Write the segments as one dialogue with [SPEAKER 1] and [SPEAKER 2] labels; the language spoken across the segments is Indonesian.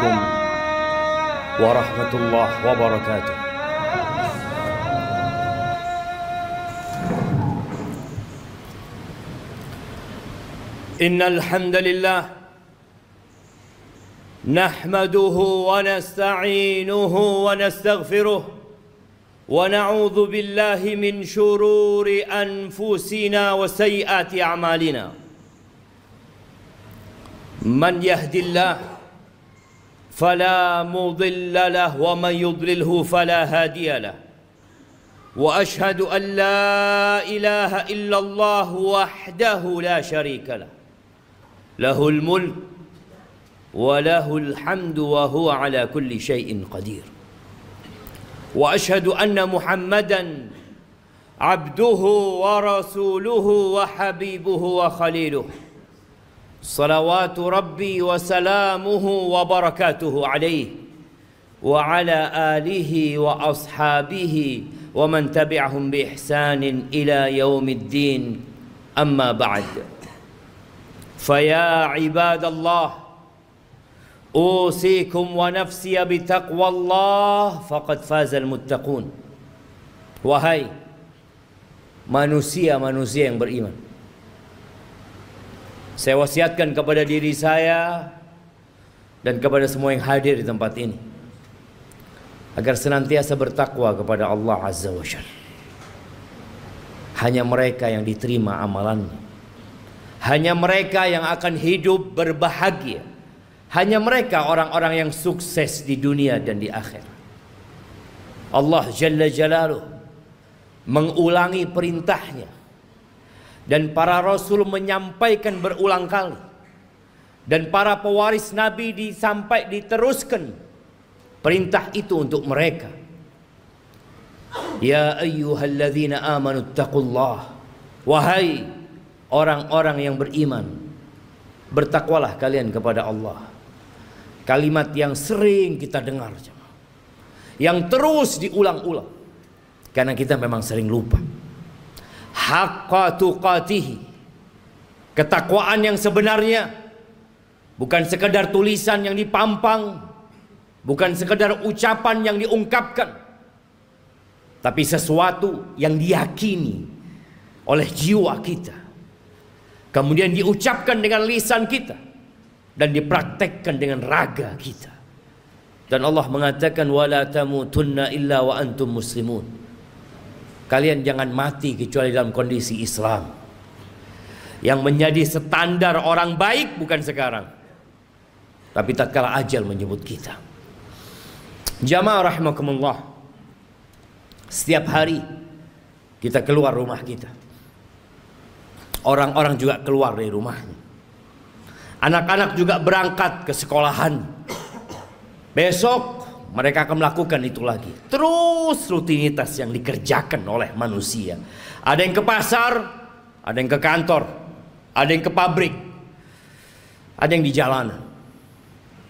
[SPEAKER 1] عليكم ورحمة الله وبركاته. إن الحمد لله نحمده ونستعينه ونستغفره ونعوذ بالله من شرور أنفسنا وسيئات أعمالنا. من يهد الله فلا مضل له ومن يضلله فلا هادي له. وأشهد أن لا إله إلا الله وحده لا شريك له، له الملك وله الحمد وهو على كل شيء قدير. وأشهد أن محمدا عبده ورسوله وحبيبه وخليله، صلوات ربي وسلامه وبركاته عليه وعلى آله وأصحابه ومن تبعهم بإحسان إلى يوم الدين. أما بعد، فيا عباد الله أوصيكم ونفسي بتقوى الله فقد فاز المتقون. Wahai manusia-manusia yang beriman, saya wasiatkan kepada diri saya dan kepada semua yang hadir di tempat ini agar senantiasa bertakwa kepada Allah Azza wa Jalla. Hanya mereka yang diterima amalannya, hanya mereka yang akan hidup berbahagia, hanya mereka orang-orang yang sukses di dunia dan di akhirat. Allah Jalla Jalaluh mengulangi perintahnya, dan para rasul menyampaikan berulang kali, dan para pewaris Nabi diteruskan perintah itu untuk mereka. Ya ayyuhalladzina amanu taqullah, wahai orang-orang yang beriman, bertakwalah kalian kepada Allah. Kalimat yang sering kita dengar, yang terus diulang-ulang karena kita memang sering lupa. Haqqa tuqatihi, ketakwaan yang sebenarnya bukan sekedar tulisan yang dipampang, bukan sekedar ucapan yang diungkapkan, tapi sesuatu yang diyakini oleh jiwa kita, kemudian diucapkan dengan lisan kita, dan dipraktekkan dengan raga kita. Dan Allah mengatakan wala tamutunna illa wa antum muslimun. Kalian jangan mati kecuali dalam kondisi Islam. Yang menjadi standar orang baik bukan sekarang, tapi tatkala ajal menyebut kita. Jamaah rahimakumullah, setiap hari kita keluar rumah kita, orang-orang juga keluar dari rumahnya, anak-anak juga berangkat ke sekolahan. Besok mereka akan melakukan itu lagi. Terus rutinitas yang dikerjakan oleh manusia. Ada yang ke pasar, ada yang ke kantor, ada yang ke pabrik, ada yang di jalanan.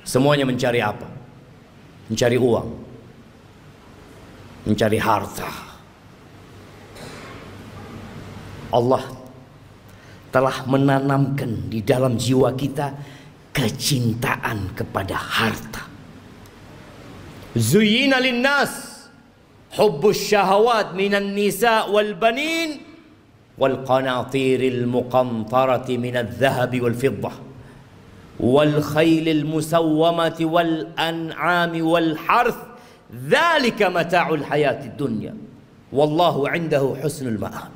[SPEAKER 1] Semuanya mencari apa? Mencari uang, mencari harta. Allah telah menanamkan di dalam jiwa kita kecintaan kepada harta. Zuyyina linnas hubbus syahawat minan nisa wal banin wal qanatiril muqantarati minadh dhahabi wal fiddah wal khailil musawwamati wal an'ami wal harth dzalika mata'ul hayatid dunya wallahu 'indahu husnul ma'ab.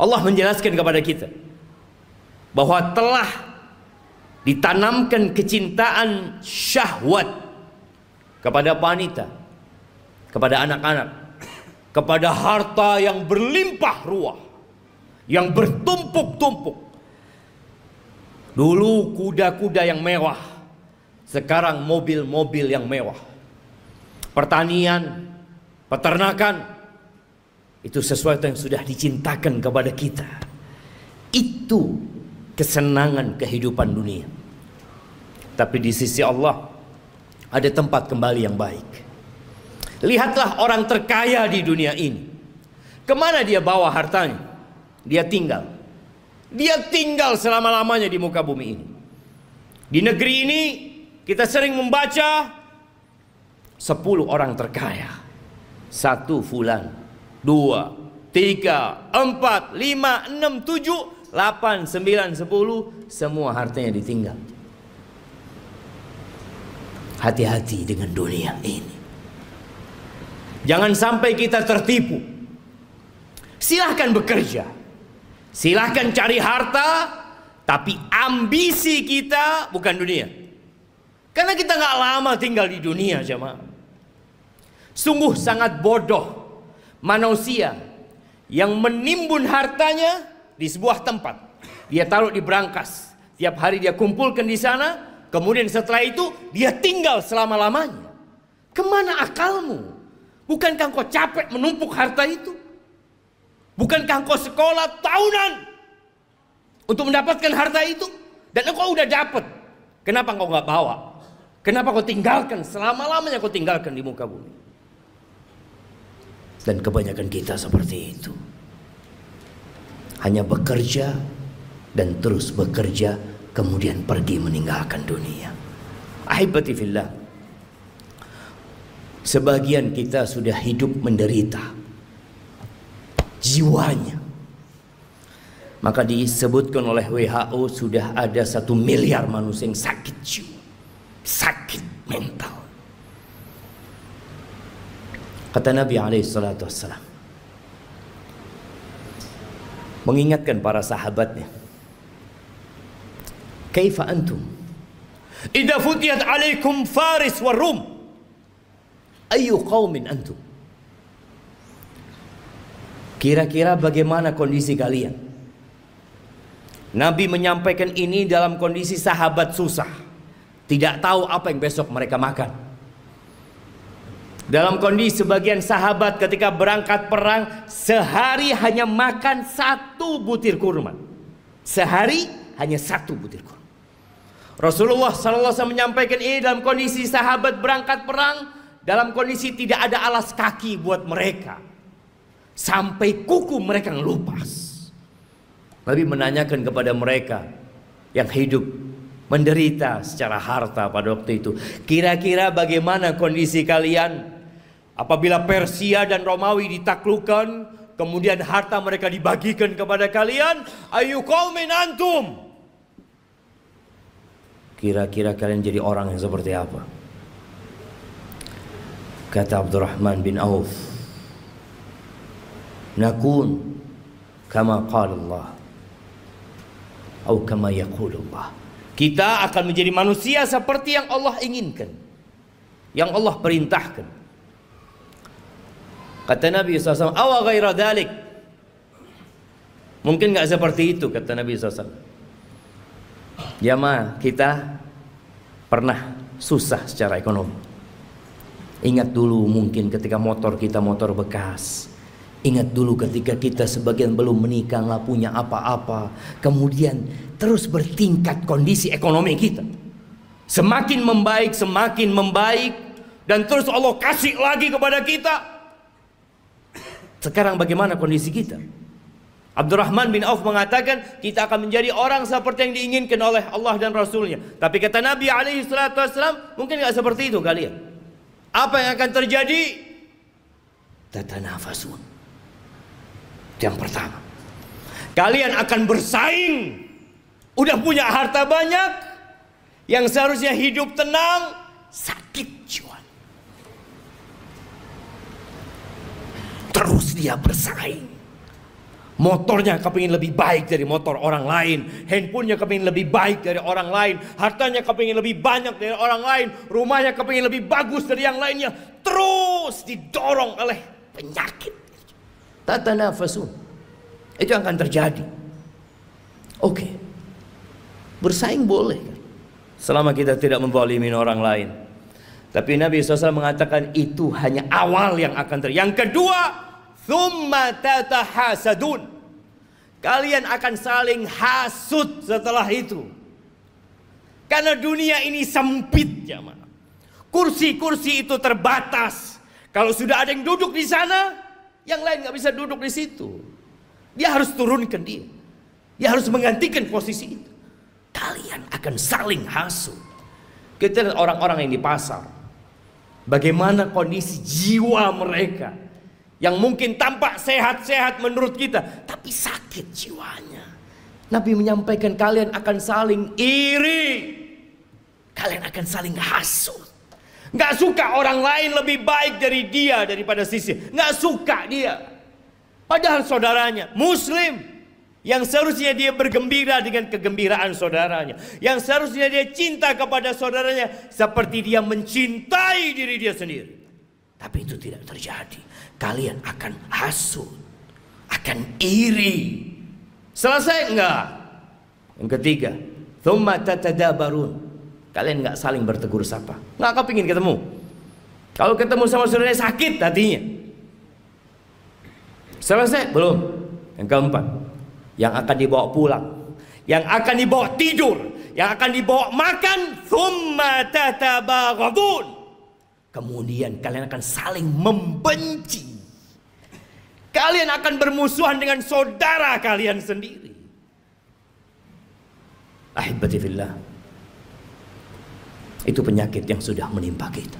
[SPEAKER 1] Allah menjelaskan kepada kita bahwa telah ditanamkan kecintaan syahwat kepada wanita, kepada anak-anak, kepada harta yang berlimpah ruah, yang bertumpuk-tumpuk. Dulu kuda-kuda yang mewah, sekarang mobil-mobil yang mewah. Pertanian, peternakan, itu sesuatu yang sudah dicintakan kepada kita. Itu kesenangan kehidupan dunia. Tapi di sisi Allah ada tempat kembali yang baik. Lihatlah orang terkaya di dunia ini. Kemana dia bawa hartanya? Dia tinggal. Dia tinggal selama-lamanya di muka bumi ini. Di negeri ini Kita sering membaca 10 orang terkaya. 1 fulan, 2, 3, 4, 5, 6, 7, 8, 9, 10. Semua hartanya ditinggal. Hati-hati dengan dunia ini. Jangan sampai kita tertipu. Silahkan bekerja, silahkan cari harta, tapi ambisi kita bukan dunia. Karena kita nggak lama tinggal di dunia, jemaah. Sungguh sangat bodoh manusia yang menimbun hartanya di sebuah tempat. Dia taruh di brankas, tiap hari dia kumpulkan di sana, kemudian setelah itu dia tinggal selama-lamanya. Kemana akalmu? Bukankah engkau capek menumpuk harta itu? Bukankah engkau sekolah tahunan untuk mendapatkan harta itu? Dan engkau udah dapat. Kenapa engkau nggak bawa? Kenapa kau tinggalkan? Selama-lamanya kau tinggalkan di muka bumi. Dan kebanyakan kita seperti itu. Hanya bekerja dan terus bekerja, kemudian pergi meninggalkan dunia. Ahibati fillah, sebagian kita sudah hidup menderita jiwanya. Maka disebutkan oleh WHO sudah ada 1 miliar manusia yang sakit jiwa, sakit mental. Kata Nabi SAW, mengingatkan para sahabatnya, kaifa antum idza futiyat alaikum Faris wa Rum, ayu qaumin antum? Kira-kira bagaimana kondisi kalian? Nabi menyampaikan ini dalam kondisi sahabat susah, tidak tahu apa yang besok mereka makan. Dalam kondisi sebagian sahabat ketika berangkat perang, sehari hanya makan 1 butir kurma. Sehari hanya 1 butir kurma. Rasulullah SAW menyampaikan ini dalam kondisi sahabat berangkat perang, dalam kondisi tidak ada alas kaki buat mereka, sampai kuku mereka ngelupas. Nabi menanyakan kepada mereka yang hidup menderita secara harta pada waktu itu, kira-kira bagaimana kondisi kalian apabila Persia dan Romawi ditaklukkan, kemudian harta mereka dibagikan kepada kalian? Ayu qaumin antum? Kira-kira kalian jadi orang yang seperti apa? Kata Abdurrahman bin Auf, nakun kama qala Allah atau kama yaqulu Allah. Kita akan menjadi manusia seperti yang Allah inginkan, yang Allah perintahkan. Kata Nabi SAW, awa ghaira dhalik, mungkin gak seperti itu, kata Nabi SAW. Jamaah, kita pernah susah secara ekonomi. Ingat dulu mungkin ketika motor kita motor bekas. Ingat dulu ketika kita sebagian belum menikah, nggak punya apa-apa. Kemudian terus bertingkat kondisi ekonomi kita. Semakin membaik. Dan terus Allah kasih lagi kepada kita. Sekarang bagaimana kondisi kita? Abdurrahman bin Auf mengatakan kita akan menjadi orang seperti yang diinginkan oleh Allah dan Rasulnya. Tapi kata Nabi SAW, mungkin nggak seperti itu kalian. Apa yang akan terjadi? Tatanafasun. Yang pertama, kalian akan bersaing. Udah punya harta banyak, yang seharusnya hidup tenang, sakit jiwa. Terus dia bersaing. Motornya kepingin lebih baik dari motor orang lain, handphonenya kepingin lebih baik dari orang lain, hartanya kepingin lebih banyak dari orang lain, rumahnya kepingin lebih bagus dari yang lainnya. Terus didorong oleh penyakit. Tatanafasun. Itu yang akan terjadi. Oke. Bersaing boleh, selama kita tidak menzalimi orang lain. Tapi Nabi SAW mengatakan itu hanya awal yang akan terjadi. Yang kedua, thumma tatahasadun. Kalian akan saling hasut setelah itu. Karena dunia ini sempit, jamaah. Kursi-kursi itu terbatas. Kalau sudah ada yang duduk di sana, yang lain nggak bisa duduk di situ. Dia harus turunkan dia. Dia harus menggantikan posisi itu. Kalian akan saling hasut. Kita lihat orang-orang yang di pasar, bagaimana kondisi jiwa mereka, yang mungkin tampak sehat-sehat menurut kita, tapi sakit jiwanya. Nabi menyampaikan kalian akan saling iri, kalian akan saling hasut. Nggak suka orang lain lebih baik dari dia daripada sisi, nggak suka dia. Padahal saudaranya Muslim, yang seharusnya dia bergembira dengan kegembiraan saudaranya, yang seharusnya dia cinta kepada saudaranya seperti dia mencintai diri dia sendiri. Tapi itu tidak terjadi. Kalian akan hasut, akan iri. Selesai enggak? Yang ketiga, thumma tatadabarun. Kalian enggak saling bertegur sapa, enggak kepingin ketemu. Kalau ketemu sama saudaranya sakit hatinya. Selesai? Belum. Yang keempat, yang akan dibawa pulang, yang akan dibawa tidur, yang akan dibawa makan, thumma tatabaghadun. Kemudian kalian akan saling membenci. Kalian akan bermusuhan dengan saudara kalian sendiri. Ahibati fillah, itu penyakit yang sudah menimpa kita.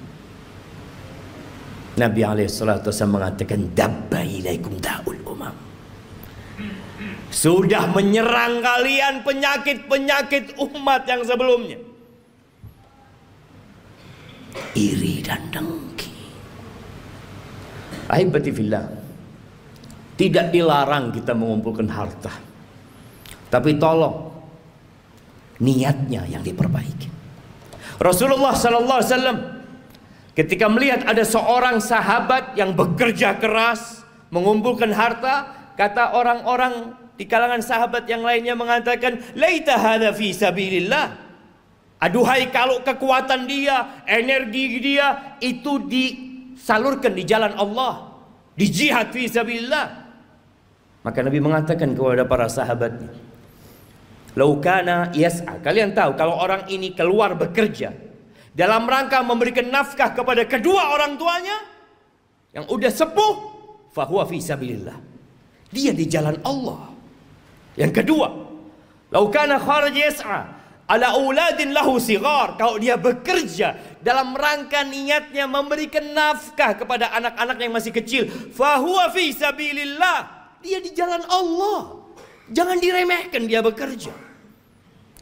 [SPEAKER 1] Nabi alaihissalatu wassalam mengatakan, dabba ilaikum da'ul umam. Sudah menyerang kalian penyakit-penyakit umat yang sebelumnya. Iri dan dengki. Ahibati fillah, tidak dilarang kita mengumpulkan harta, tapi tolong niatnya yang diperbaiki. Rasulullah sallallahu alaihi wasallam ketika melihat ada seorang sahabat yang bekerja keras mengumpulkan harta, kata orang-orang di kalangan sahabat yang lainnya mengatakan, laita hadza fi sabilillah. Aduhai kalau kekuatan dia, energi dia itu disalurkan di jalan Allah, di jihad fi sabilillah. Maka Nabi mengatakan kepada para sahabatnya, lau kana yas'a. Kalian tahu kalau orang ini keluar bekerja dalam rangka memberikan nafkah kepada kedua orang tuanya yang udah sepuh, fahuwa fi sabilillah. Dia di jalan Allah. Yang kedua, lau kana kharaj yas'a ala auladin lahu sigar. Kalau dia bekerja dalam rangka niatnya memberikan nafkah kepada anak-anak yang masih kecil, fahuwa fi sabilillah. Dia di jalan Allah. Jangan diremehkan dia bekerja.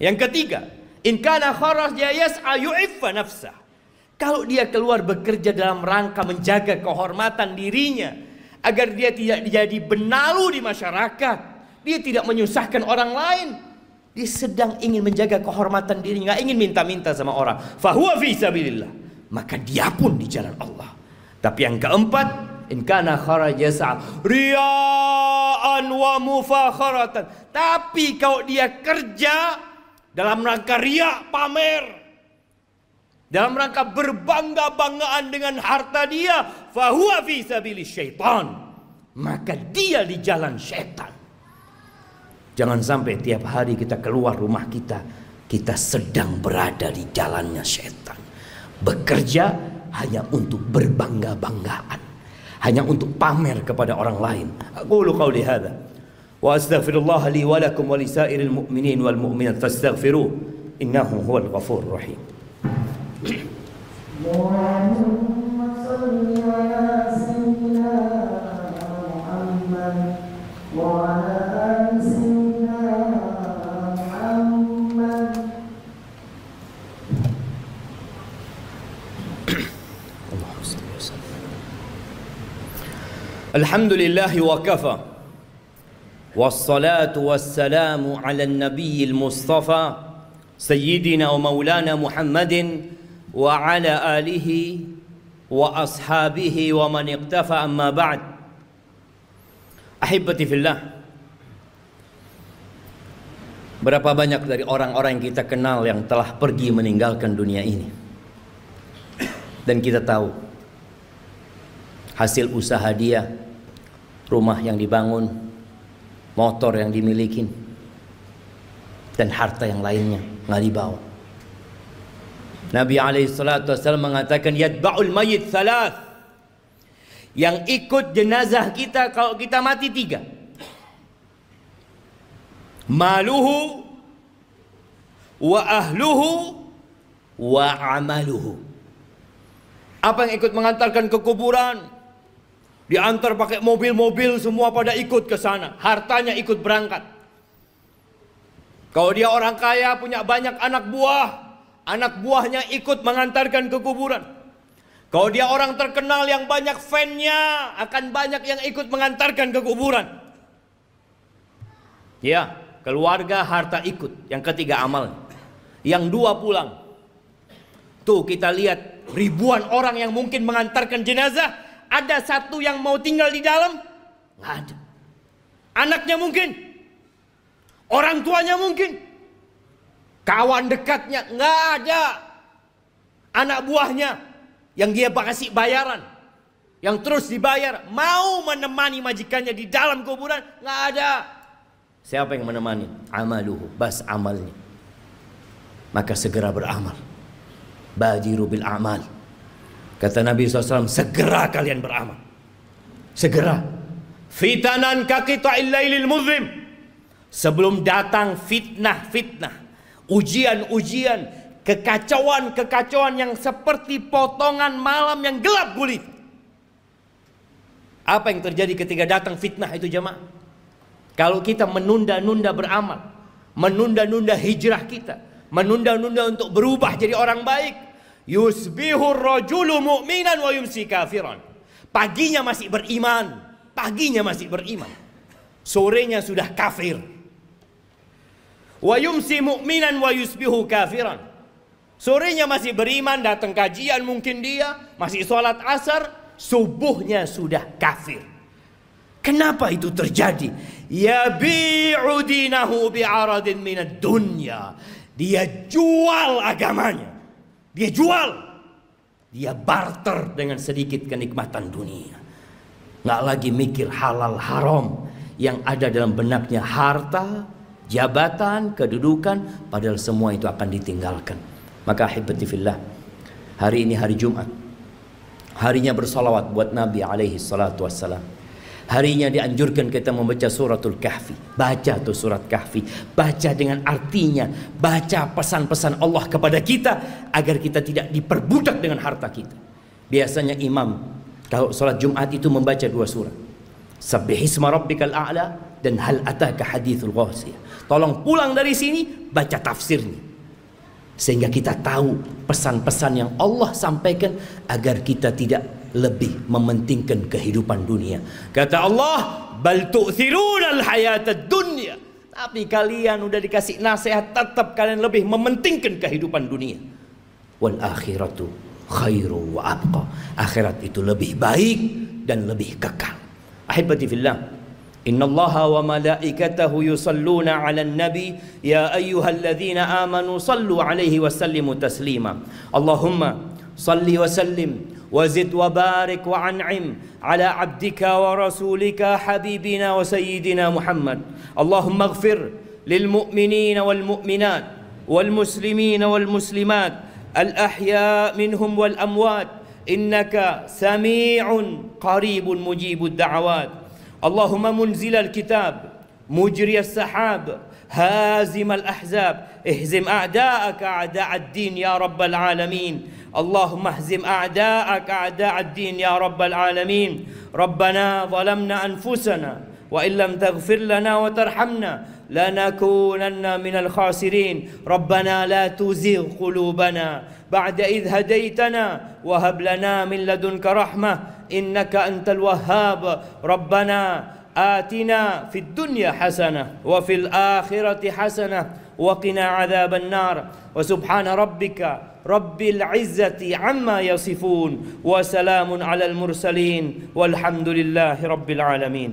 [SPEAKER 1] Yang ketiga, in kana kharaja yas'a yu'iffa nafsah. Kalau dia keluar bekerja dalam rangka menjaga kehormatan dirinya, agar dia tidak jadi benalu di masyarakat, dia tidak menyusahkan orang lain, dia sedang ingin menjaga kehormatan dirinya, nggak ingin minta-minta sama orang, fahuwa fi sabilillah, maka dia pun di jalan Allah. Tapi yang keempat, in kana kharaja yas'a riya'an wa mufakharatan. Tapi kalau dia kerja dalam rangka riya, pamer, dalam rangka berbangga-banggaan dengan harta dia, fahuwa fi sabilis syaitan, maka dia di jalan syaitan. Jangan sampai tiap hari kita keluar rumah kita, kita sedang berada di jalannya syaitan. Bekerja hanya untuk berbangga-banggaan, hanya untuk pamer kepada orang lain. Aqulu qawli hadza wa astaghfirullah li wa lakum wa lisairil mu'minin wal mu'minat fastaghfiruh innahu huwal ghafurur rahim. Allahumma shalli ala sayyidina Muhammad wa ala ali sayyidina Muhammad. Allahumma shalli wa sallim. Alhamdulillah wa kafa. Wassalatu wassalamu ala an-nabiyil mustafa Sayyidina wa maulana Muhammadin wa ala alihi wa ashabihi wa man iqtafa, amma ba'd. Ahibati fillah, berapa banyak dari orang-orang yang kita kenal yang telah pergi meninggalkan dunia ini, dan kita tahu hasil usaha dia, rumah yang dibangun, motor yang dimiliki, dan harta yang lainnya nggak dibawa. Nabi alaihissalatu wassalam mengatakan, yatba'ul mayyit thalath. Yang ikut jenazah kita kalau kita mati 3. Maluhu wa ahluhu wa amaluhu. Apa yang ikut mengantarkan ke kuburan? Diantar pakai mobil-mobil, semua pada ikut ke sana. Hartanya ikut berangkat. Kalau dia orang kaya, punya banyak anak buah, anak buahnya ikut mengantarkan ke kuburan. Kalau dia orang terkenal yang banyak fan-nya, akan banyak yang ikut mengantarkan ke kuburan. Ya, keluarga, harta ikut. Yang ketiga amal. Yang dua pulang. Tuh kita lihat ribuan orang yang mungkin mengantarkan jenazah, ada satu yang mau tinggal di dalam? Nggak ada. Anaknya mungkin, orang tuanya mungkin, kawan dekatnya nggak ada. Anak buahnya yang dia kasih bayaran, yang terus dibayar, mau menemani majikannya di dalam kuburan, nggak ada. Siapa yang menemani? Amaluhu, bas amalnya. Maka segera beramal. Badiru bil amal. Kata Nabi SAW, segera kalian beramal. Segera. Fitanan kaqita'il lailil muzlim. Sebelum datang fitnah-fitnah, ujian-ujian, kekacauan-kekacauan yang seperti potongan malam yang gelap gulita. Apa yang terjadi ketika datang fitnah itu jemaah? Kalau kita menunda-nunda beramal, menunda-nunda hijrah kita, menunda-nunda untuk berubah jadi orang baik, yusbihur rajulu mu'minan wa yumsi kafiran. Paginya masih beriman, paginya masih beriman, sorenya sudah kafir. Wa yumsi mu'minan wa yusbihu kafiran. Sorenya masih beriman, datang kajian mungkin dia, masih sholat asar, subuhnya sudah kafir. Kenapa itu terjadi? Yabi'u dinahu bi'aradin minad dunya. Dia jual agamanya. Dia jual. Dia barter dengan sedikit kenikmatan dunia. Nggak lagi mikir halal haram. Yang ada dalam benaknya harta, jabatan, kedudukan. Padahal semua itu akan ditinggalkan. Maka ahibati fillah, hari ini hari Jumat. Harinya bersalawat buat Nabi alaihi salatu wassalam. Harinya dianjurkan kita membaca suratul Kahfi. Baca tuh surat Kahfi. Baca dengan artinya. Baca pesan-pesan Allah kepada kita, agar kita tidak diperbudak dengan harta kita. Biasanya imam kalau sholat Jumat itu membaca dua surat. Sabbihisma rabbikal a'la dan hal ataka hadithul ghasiyah. Tolong pulang dari sini, baca tafsirnya. Sehingga kita tahu pesan-pesan yang Allah sampaikan, agar kita tidak lebih mementingkan kehidupan dunia. Kata Allah, bal tu'thirunal hayatad dunya. Tapi kalian udah dikasih nasihat, tetap kalian lebih mementingkan kehidupan dunia. Wal akhiratu khairu wa abqa. Akhirat itu lebih baik dan lebih kekal. Ahibati fillah, innallaha wa malaikatahu yusalluna 'alan nabi ya ayyuhalladzina amanu sallu 'alaihi wa sallimu taslima. Allahumma salli wa sallim وزد وبارك وأنعم على عبدك ورسولك حبيبنا وسيدنا محمد. اللهم اغفر للمؤمنين والمؤمنات والمسلمين والمسلمات الأحياء منهم والأموات إنك سميع قريب مجيب الدعوات. اللهم منزل الكتاب مجري السحاب هازم الأحزاب اهزم أعداءك أعداء الدين يا رب العالمين. اللهم اهزم أعداءك أعداء الدين يا رب العالمين. ربنا ظلمنا أنفسنا وإن لم تغفر لنا وترحمنا لنكونن من الخاسرين. ربنا لا تزغ قلوبنا بعد إذ هديتنا وهب لنا من لدنك رحمة إنك أنت الوهاب. ربنا آتنا في الدنيا حسنة وفي الآخرة حسنة وقنا عذاب النار. وسبحان ربك رب العزة عما يصفون وسلام على المرسلين والحمد لله رب العالمين.